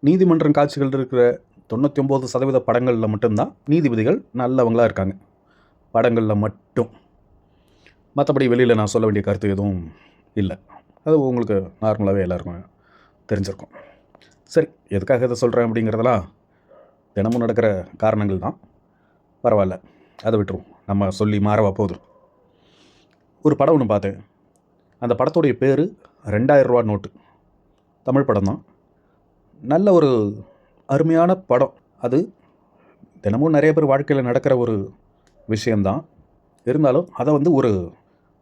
நீதிமன்றம் காட்சிகள் இருக்கிற 99% படங்களில் மட்டும்தான் நீதிபதிகள் நல்லவங்களாக இருக்காங்க. படங்களில் மட்டும். மற்றபடி வெளியில் நான் சொல்ல வேண்டிய கருத்து எதுவும் இல்லை. அது உங்களுக்கு நார்மலாகவே எல்லாருக்கும் தெரிஞ்சிருக்கும். சரி, எதுக்காக இதை சொல்கிறேன் அப்படிங்கிறதெல்லாம் தினமும் நடக்கிற காரணங்கள் தான். பரவாயில்ல, அதை விட்டுருவோம். நம்ம சொல்லி மாறவா போதும். ஒரு படம் ஒன்று பார்த்தேன். அந்த படத்துடைய பேர் 2000 ரூபா நோட்டு. தமிழ் படம் தான். நல்ல ஒரு அருமையான படம். அது தினமும் நிறைய பேர் வாழ்க்கையில் நடக்கிற ஒரு விஷயந்தான். இருந்தாலும் அதை ஒரு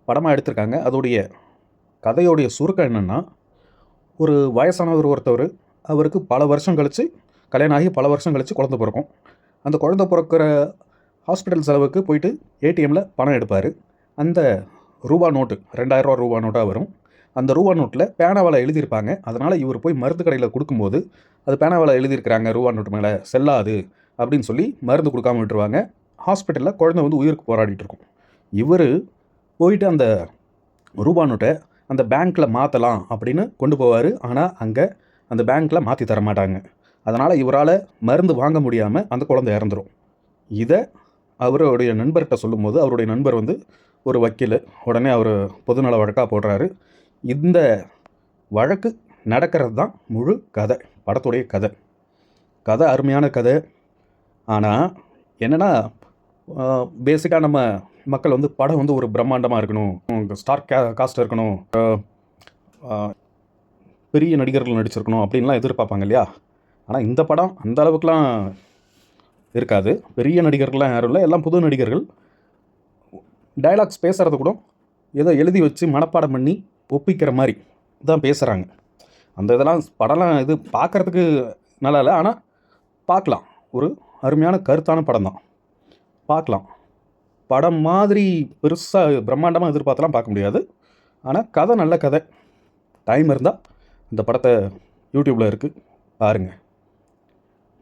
படமாக எடுத்திருக்காங்க. அதோடைய கதையோடைய சுருக்கம் என்னென்னா, ஒரு வயசானவர் ஒருத்தவர், அவருக்கு பல வருஷம் கழித்து கல்யாணம் ஆகி பல வருஷம் கழித்து குழந்தை பிறக்கும். அந்த குழந்தை பிறக்கிற ஹாஸ்பிட்டல் செலவுக்கு போயிட்டு ஏடிஎம்மில் பணம் எடுப்பார். அந்த ரூபா நோட்டு 2000 ரூபா ரூபா நோட்டாக வரும். அந்த ரூபா நோட்டில் பேனாவால் எழுதியிருப்பாங்க. அதனால் இவர் போய் மருந்து கடையில் கொடுக்கும்போது அது பேனாவால் எழுதியிருக்கிறாங்க ரூபா நோட்டு மேலே, செல்லாது அப்படின்னு சொல்லி மருந்து கொடுக்காம விட்டுருவாங்க. ஹாஸ்பிட்டலில் குழந்தை உயிருக்கு போராடிட்டு இருக்கும். இவர் போயிட்டு அந்த ரூபா நோட்டை அந்த பேங்க்கில் மாற்றலாம் அப்படின்னு கொண்டு போவார். ஆனால் அங்கே அந்த பேங்க்கில் மாற்றி தர மாட்டாங்க. அதனால் இவரால் மருந்து வாங்க முடியாமல் அந்த குழந்தை இறந்துடும். இதை அவருடைய நண்பர்கிட்ட சொல்லும்போது அவருடைய நண்பர் ஒரு வக்கீல். உடனே அவர் பொதுநல வழக்காக போடுறாரு. இந்த வழக்கு நடக்கிறது தான் முழு கதை, படத்துடைய கதை. கதை அருமையான கதை. ஆனால் என்னென்னா, பேசிக்காக நம்ம மக்கள் படம் ஒரு பிரம்மாண்டமாக இருக்கணும், ஸ்டார் காஸ்ட் இருக்கணும், பெரிய நடிகர்கள் நடிச்சிருக்கணும் அப்படின்லாம் எதிர்பார்ப்பாங்க இல்லையா? ஆனால் இந்த படம் அந்த அளவுக்குலாம் இருக்காது. பெரிய நடிகர்கள்லாம் யாரும் இல்லை, எல்லாம் புது நடிகர்கள். டைலாக்ஸ் பேசுகிறது கூட ஏதோ எழுதி வச்சு மனப்பாடம் பண்ணி ஒப்பிக்கிற மாதிரி தான் பேசுகிறாங்க. அந்த இதெல்லாம் படம்லாம் பார்க்குறதுக்கு நல்லா இல்லை, ஆனால் பார்க்கலாம். ஒரு அருமையான கருத்தான படம் தான், பார்க்கலாம். படம் மாதிரி பெருசாக பிரம்மாண்டமாக எதிர்பார்த்தலாம் பார்க்க முடியாது. ஆனால் கதை நல்ல கதை. டைம் இருந்தால் இந்த படத்தை யூடியூப்பில் இருக்குது, பாருங்கள்.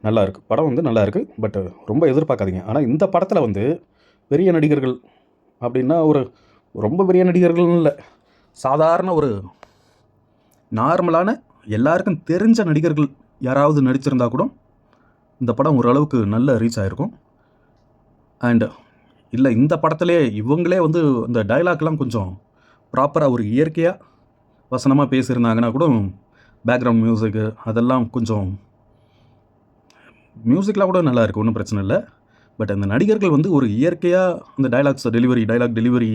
நல்லா இருக்குது படம், நல்லா இருக்குது. பட் ரொம்ப எதிர்பார்க்காதீங்க. ஆனால் இந்த படத்தில் பெரிய நடிகர்கள் அப்படின்னா ரொம்ப பெரிய நடிகர்கள் இல்லை, சாதாரண ஒரு நார்மலான எல்லாருக்கும் தெரிஞ்ச நடிகர்கள் யாராவது நடிச்சிருந்தா கூட இந்த படம் ஓரளவுக்கு நல்ல ரீச் ஆகிருக்கும். அண்டு இல்லை, இந்த படத்திலே இவங்களே இந்த டைலாக்லாம் கொஞ்சம் ப்ராப்பராக ஒரு இயற்கையாக வசனமாக பேசியிருந்தாங்கன்னா கூட பேக்ரவுண்ட் மியூசிக்கு அதெல்லாம் கொஞ்சம் மியூசிக்லாம் கூட நல்லா இருக்குது, ஒன்றும் பிரச்சனை இல்லை. பட் அந்த நடிகர்கள் ஒரு இயற்கையாக அந்த டைலாக் டெலிவரி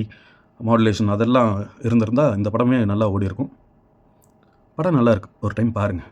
மாடுலேஷன் அதெல்லாம் இருந்திருந்தால் இந்த படமே நல்லா ஓடி இருக்கும். படம் நல்லா இருக்குது, ஒரு டைம் பாருங்கள்.